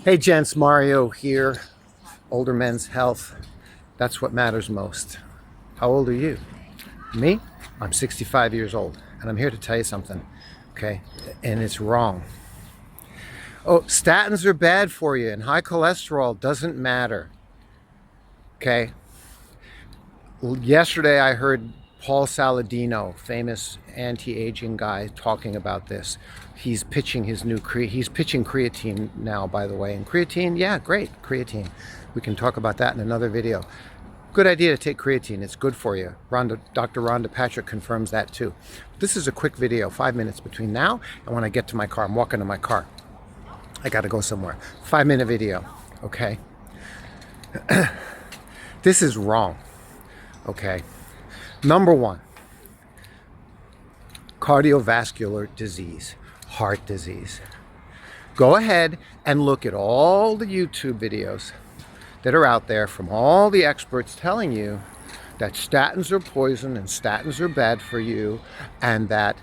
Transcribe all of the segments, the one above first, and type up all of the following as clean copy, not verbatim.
Hey gents, Mario here. Older men's health. That's what matters most. How old are you? Me? I'm 65 years old, and I'm here to tell you something, okay? And it's wrong. Oh, statins are bad for you, and high cholesterol doesn't matter, okay? Yesterday I heard Paul Saladino, famous anti-aging guy, talking about this. He's pitching his new he's pitching creatine now, by the way. And creatine, yeah, great, creatine. We can talk about that in another video. Good idea to take creatine. It's good for you. Dr. Rhonda Patrick confirms that too. This is a quick video, 5 minutes between now and when I get to my car. I'm walking to my car. I got to go somewhere. 5-minute video, okay? This is wrong, okay? Number one, cardiovascular disease, heart disease. Go ahead and look at all the YouTube videos that are out there from all the experts telling you that statins are poison and statins are bad for you, and that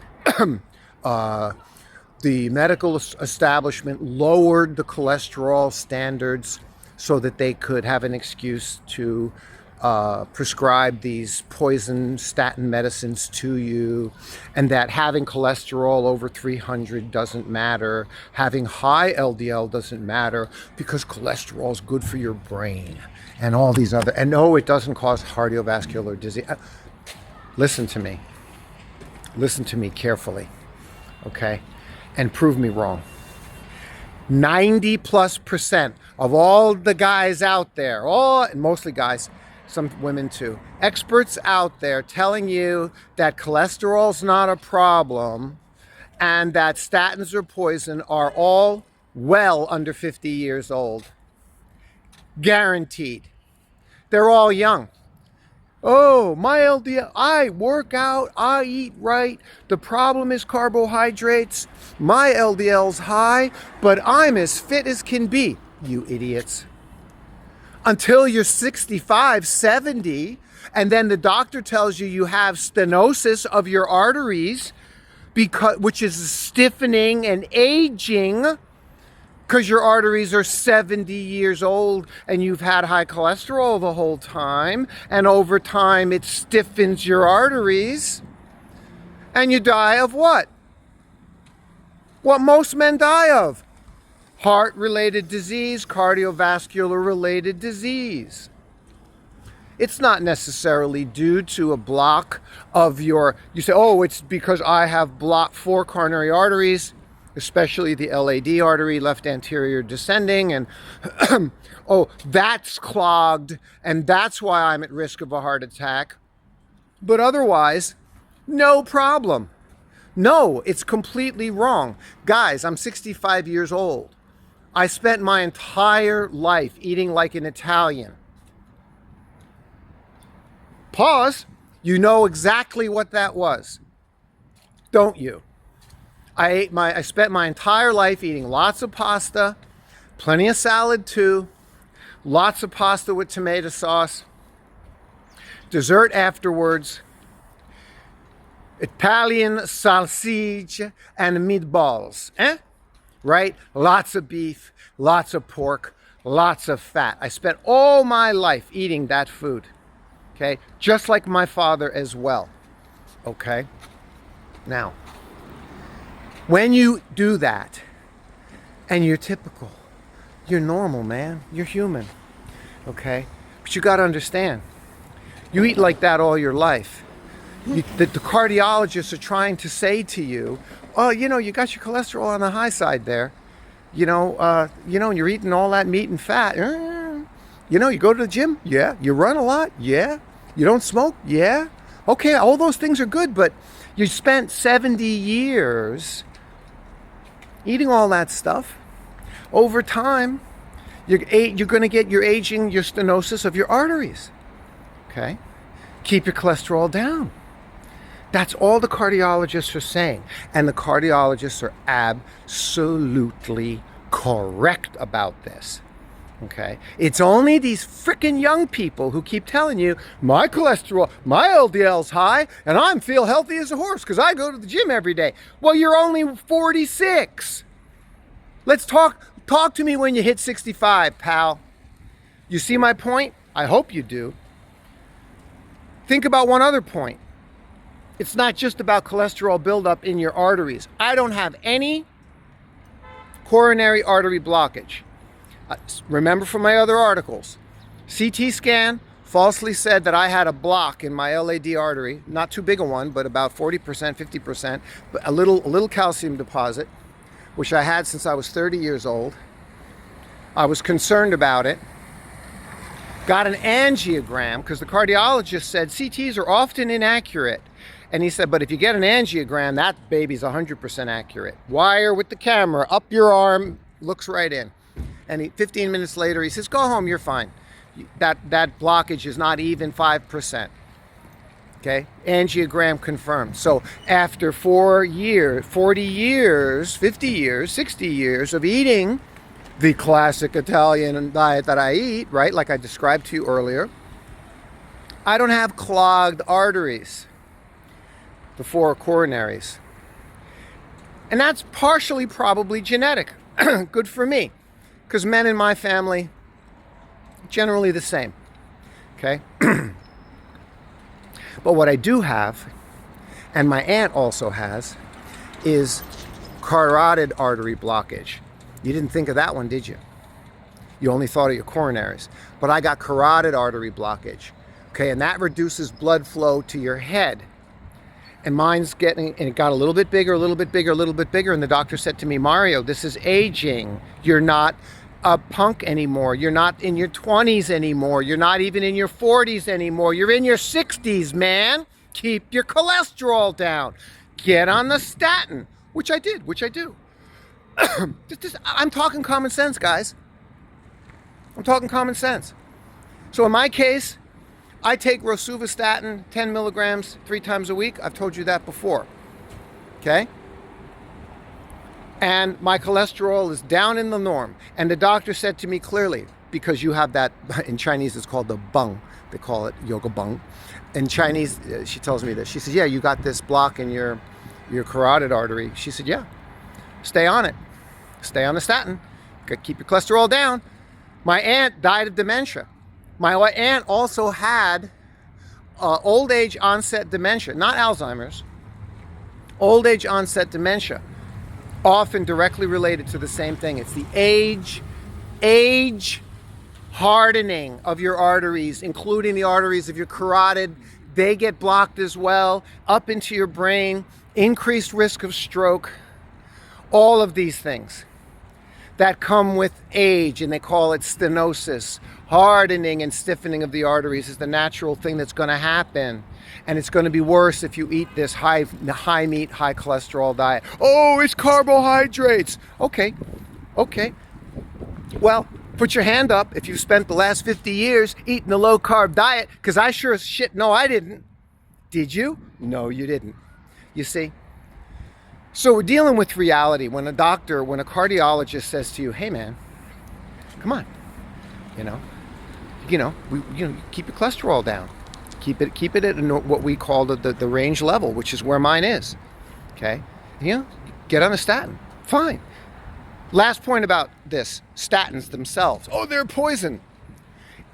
the medical establishment lowered the cholesterol standards so that they could have an excuse to prescribe these poison statin medicines to you, and that having cholesterol over 300 doesn't matter, having high LDL doesn't matter because cholesterol is good for your brain, and all these other, and no, it doesn't cause cardiovascular disease. Listen to me carefully, okay, and prove me wrong. 90+% of all the guys out there, and mostly guys, some women too, experts out there telling you that cholesterol's not a problem and that statins are poison are all well under 50 years old. Guaranteed. They're all young. Oh, my LDL, I work out, I eat right. The problem is carbohydrates. My LDL's high, but I'm as fit as can be, you idiots. Until you're 65, 70, and then the doctor tells you you have stenosis of your arteries, which is stiffening and aging because your arteries are 70 years old and you've had high cholesterol the whole time, and over time it stiffens your arteries, and you die of what? What most men die of. Heart-related disease, cardiovascular-related disease. It's not necessarily due to a block of you say, oh, it's because I have blocked 4 coronary arteries, especially the LAD artery, left anterior descending, and oh, that's clogged, and that's why I'm at risk of a heart attack. But otherwise, no problem. No, it's completely wrong. Guys, I'm 65 years old. I spent my entire life eating like an Italian. Pause. You know exactly what that was, don't you? I spent my entire life eating lots of pasta, plenty of salad too, lots of pasta with tomato sauce, dessert afterwards, Italian sausage and meatballs, right? Lots of beef, lots of pork, lots of fat. I spent all my life eating that food, okay? Just like my father as well, okay? Now, when you do that, and you're typical, you're normal, man, you're human, okay? But you gotta understand, you eat like that all your life. The cardiologists are trying to say to you, oh, you got your cholesterol on the high side there. You're eating all that meat and fat. You go to the gym? Yeah. You run a lot? Yeah. You don't smoke? Yeah. Okay, all those things are good, but you spent 70 years eating all that stuff. Over time, you're going to get your stenosis of your arteries. Okay? Keep your cholesterol down. That's all the cardiologists are saying. And the cardiologists are absolutely correct about this. Okay? It's only these freaking young people who keep telling you, my cholesterol, my LDL's high, and I feel healthy as a horse because I go to the gym every day. Well, you're only 46. Let's talk Talk to me when you hit 65, pal. You see my point? I hope you do. Think about one other point. It's not just about cholesterol buildup in your arteries. I don't have any coronary artery blockage. Remember from my other articles, CT scan falsely said that I had a block in my LAD artery, not too big a one, but about 40%, 50%, but a little calcium deposit, which I had since I was 30 years old. I was concerned about it. Got an angiogram because the cardiologist said CTs are often inaccurate. And he said, but if you get an angiogram, that baby's 100% accurate. Wire with the camera up your arm, looks right in. And 15 minutes later, he says, go home, you're fine. That blockage is not even 5%. Okay, angiogram confirmed. So after 4 years, 40 years, 50 years, 60 years of eating the classic Italian diet that I eat, right, like I described to you earlier, I don't have clogged arteries, the 4 coronaries. And that's partially probably genetic. Good for me, because men in my family, generally the same, okay? But what I do have, and my aunt also has, is carotid artery blockage. You didn't think of that one, did you? You only thought of your coronaries. But I got carotid artery blockage, okay? And that reduces blood flow to your head. And mine's getting, and it got a little bit bigger, a little bit bigger, a little bit bigger. And the doctor said to me, Mario, this is aging. You're not a punk anymore. You're not in your 20s anymore. You're not even in your 40s anymore. You're in your 60s, man. Keep your cholesterol down. Get on the statin, which I did, which I do. I'm talking common sense, guys. I'm talking common sense. So in my case, I take rosuvastatin 10 milligrams 3 times a week. I've told you that before. Okay? And my cholesterol is down in the norm. And the doctor said to me clearly, because you have that, in Chinese it's called the bung. They call it yoga bung. In Chinese, she tells me this. She says, yeah, you got this block in your carotid artery. She said, yeah, stay on it. Stay on the statin. Keep your cholesterol down. My aunt died of dementia. My aunt also had old age onset dementia, not Alzheimer's, old age onset dementia, often directly related to the same thing. It's the age hardening of your arteries, including the arteries of your carotid. They get blocked as well, up into your brain, increased risk of stroke, all of these things that come with age, and they call it stenosis. Hardening and stiffening of the arteries is the natural thing that's going to happen. And it's going to be worse if you eat this high meat, high cholesterol diet. Oh, it's carbohydrates. Okay. Well, put your hand up if you've spent the last 50 years eating a low carb diet, because I sure as shit know I didn't. Did you? No, you didn't. You see? So we're dealing with reality when a doctor, when a cardiologist says to you, hey man, come on, keep your cholesterol down. Keep it at what we call the range level, which is where mine is. Okay? Get on a statin. Fine. Last point about this, statins themselves. Oh, they're poison.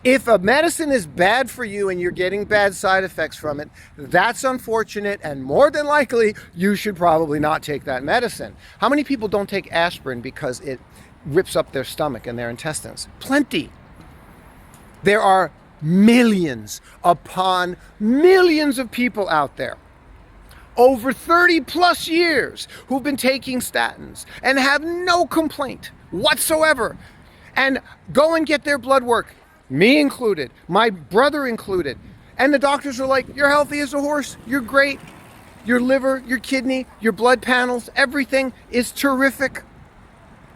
If a medicine is bad for you and you're getting bad side effects from it, that's unfortunate, and more than likely, you should probably not take that medicine. How many people don't take aspirin because it rips up their stomach and their intestines? Plenty. There are millions upon millions of people out there over 30 plus years who've been taking statins and have no complaint whatsoever, and go and get their blood work, me included, my brother included, and the doctors are like, you're healthy as a horse, you're great, your liver, your kidney, your blood panels, everything is terrific,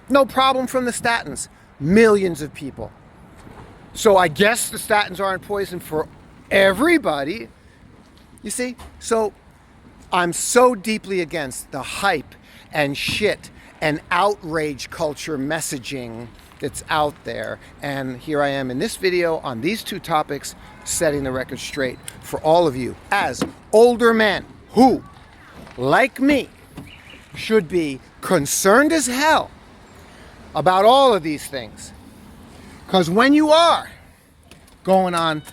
no problem from the statins. Millions of people. So I guess the statins aren't poison for everybody. You see? So I'm so deeply against the hype and shit and outrage culture messaging that's out there. And here I am in this video on these 2 topics, setting the record straight for all of you as older men who, like me, should be concerned as hell about all of these things. Because when you are going on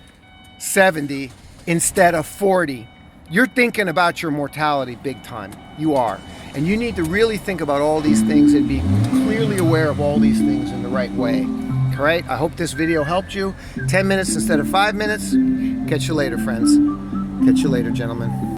70 instead of 40, you're thinking about your mortality big time. You are. And you need to really think about all these things and be clearly aware of all these things in the right way. All right? I hope this video helped you. 10 minutes instead of 5 minutes. Catch you later, friends. Catch you later, gentlemen.